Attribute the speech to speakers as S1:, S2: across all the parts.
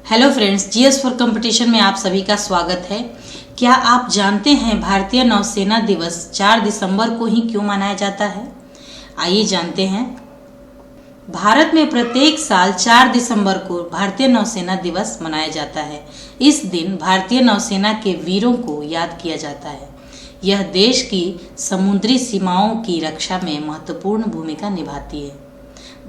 S1: Hello friends, GS for competition में आप सभी का स्वागत है। क्या आप जानते हैं भारतीय नौसेना दिवस 4 दिसंबर को ही क्यों मनाया जाता है? आइए जानते हैं। भारत में प्रत्येक साल 4 दिसंबर को भारतीय नौसेना दिवस मनाया जाता है। इस दिन भारतीय नौसेना के वीरों को याद किया जाता है। यह देश की समुद्री सीमाओं की रक्षा में महत्वपूर्ण भूमिका निभाती है।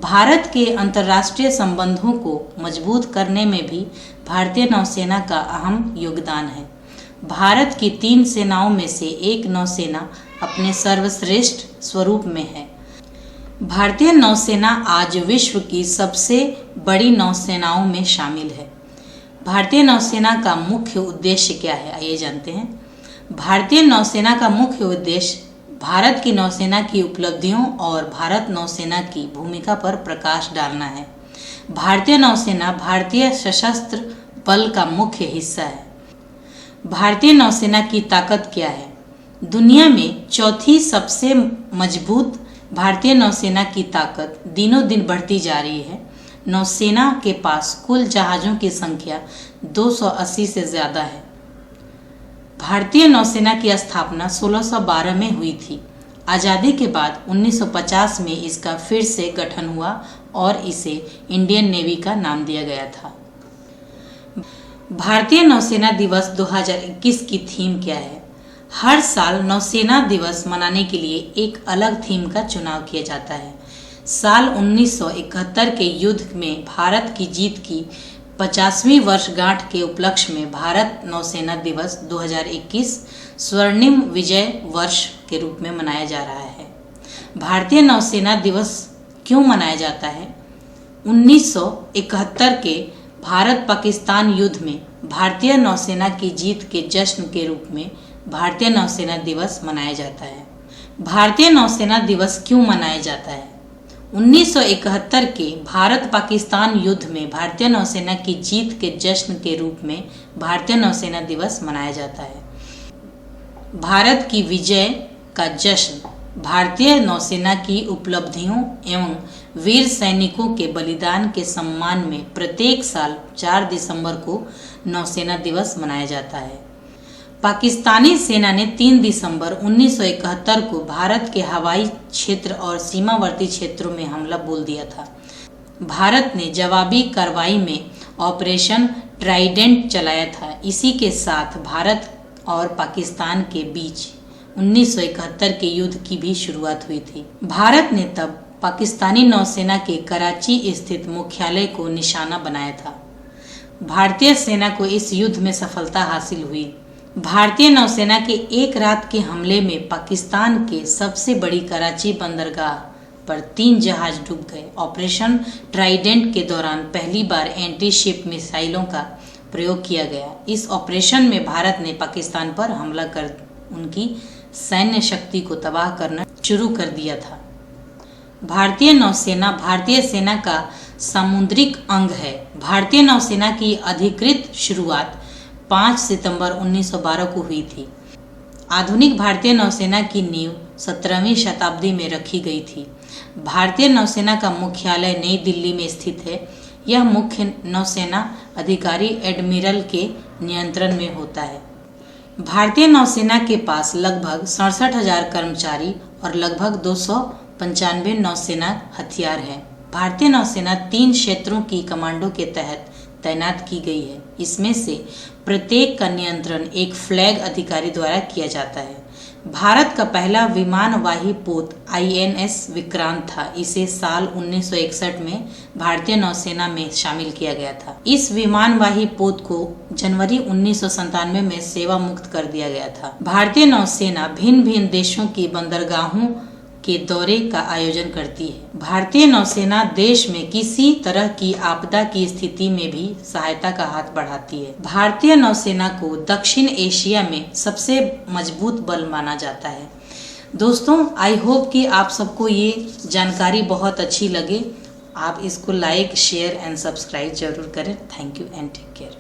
S1: भारत के अंतर्राष्ट्रीय संबंधों को मजबूत करने में भी भारतीय नौसेना का अहम योगदान है। भारत की 3 सेनाओं में से एक नौसेना अपने सर्वश्रेष्ठ स्वरूप में है। भारतीय नौसेना आज विश्व की सबसे बड़ी नौसेनाओं में शामिल है। भारतीय नौसेना का मुख्य उद्देश्य क्या है, आइए जानते हैं। भारतीय नौसेना का मुख्य उद्देश्य भारत की नौसेना की उपलब्धियों और भारत नौसेना की भूमिका पर प्रकाश डालना है। भारतीय नौसेना भारतीय सशस्त्र बल का मुख्य हिस्सा है। भारतीय नौसेना की ताकत क्या है? दुनिया में चौथी सबसे मजबूत भारतीय नौसेना की ताकत दिनों दिन बढ़ती जा रही है। नौसेना के पास कुल जहाज़ों की संख्या 280 से ज़्यादा है। भारतीय नौसेना की स्थापना 1612 में हुई थी। आज़ादी के बाद 1950 में इसका फिर से गठन हुआ और इसे इंडियन नेवी का नाम दिया गया था। भारतीय नौसेना दिवस 2021 की थीम क्या है? हर साल नौसेना दिवस मनाने के लिए एक अलग थीम का चुनाव किया जाता है। साल 1971 के युद्ध में भारत की जीत की 50वीं वर्षगांठ के उपलक्ष्य में भारत नौसेना दिवस 2021 स्वर्णिम विजय वर्ष के रूप में मनाया जा रहा है। भारतीय नौसेना दिवस क्यों मनाया जाता है? 1971 के भारत पाकिस्तान युद्ध में भारतीय नौसेना की जीत के जश्न के रूप में भारतीय नौसेना दिवस मनाया जाता है। भारतीय नौसेना दिवस क्यों मनाया जाता है? 1971 के भारत पाकिस्तान युद्ध में भारतीय नौसेना की जीत के जश्न के रूप में भारतीय नौसेना दिवस मनाया जाता है। भारत की विजय का जश्न भारतीय नौसेना की उपलब्धियों एवं वीर सैनिकों के बलिदान के सम्मान में प्रत्येक साल 4 दिसंबर को नौसेना दिवस मनाया जाता है। पाकिस्तानी सेना ने 3 दिसंबर 1971 को भारत के हवाई क्षेत्र और सीमावर्ती क्षेत्रों में हमला बोल दिया था। भारत ने जवाबी कार्रवाई में ऑपरेशन ट्राइडेंट चलाया था। इसी के साथ भारत और पाकिस्तान के बीच 1971 के युद्ध की भी शुरुआत हुई थी। भारत ने तब पाकिस्तानी नौसेना के कराची स्थित मुख्यालय को निशाना बनाया था। भारतीय सेना को इस युद्ध में सफलता हासिल हुई। भारतीय नौसेना के एक रात के हमले में पाकिस्तान के सबसे बड़ी कराची बंदरगाह पर 3 जहाज डूब गए। ऑपरेशन ट्राइडेंट के दौरान पहली बार एंटी शिप मिसाइलों का प्रयोग किया गया। इस ऑपरेशन में भारत ने पाकिस्तान पर हमला कर उनकी सैन्य शक्ति को तबाह करना शुरू कर दिया था। भारतीय नौसेना भारतीय सेना का सामुद्रिक अंग है। भारतीय नौसेना की अधिकृत शुरुआत 5 सितंबर 1912 को हुई थी। आधुनिक भारतीय नौसेना की नींव 17वीं शताब्दी में रखी गई थी। भारतीय नौसेना का मुख्यालय नई दिल्ली में स्थित है। यह मुख्य नौसेना अधिकारी एडमिरल के नियंत्रण में होता है। भारतीय नौसेना के पास लगभग 67,000 कर्मचारी और लगभग 295 नौसेना हथियार हैं। भारतीय नौसेना 3 क्षेत्रों की कमांडो के तहत तैनात की गई है। इसमें से प्रत्येक का नियंत्रण एक फ्लैग अधिकारी द्वारा किया जाता है। भारत का पहला विमानवाही पोत INS विक्रांत था। इसे साल 1961 में भारतीय नौसेना में शामिल किया गया था। इस विमानवाही पोत को जनवरी 1997 में सेवा मुक्त कर दिया गया था। भारतीय नौसेना भिन्न भिन्न देशों की बंदरगाहों के दौरे का आयोजन करती है। भारतीय नौसेना देश में किसी तरह की आपदा की स्थिति में भी सहायता का हाथ बढ़ाती है। भारतीय नौसेना को दक्षिण एशिया में सबसे मजबूत बल माना जाता है। दोस्तों, आई होप कि आप सबको ये जानकारी बहुत अच्छी लगे। आप इसको लाइक, शेयर एंड सब्सक्राइब जरूर करें। Thank you and take care.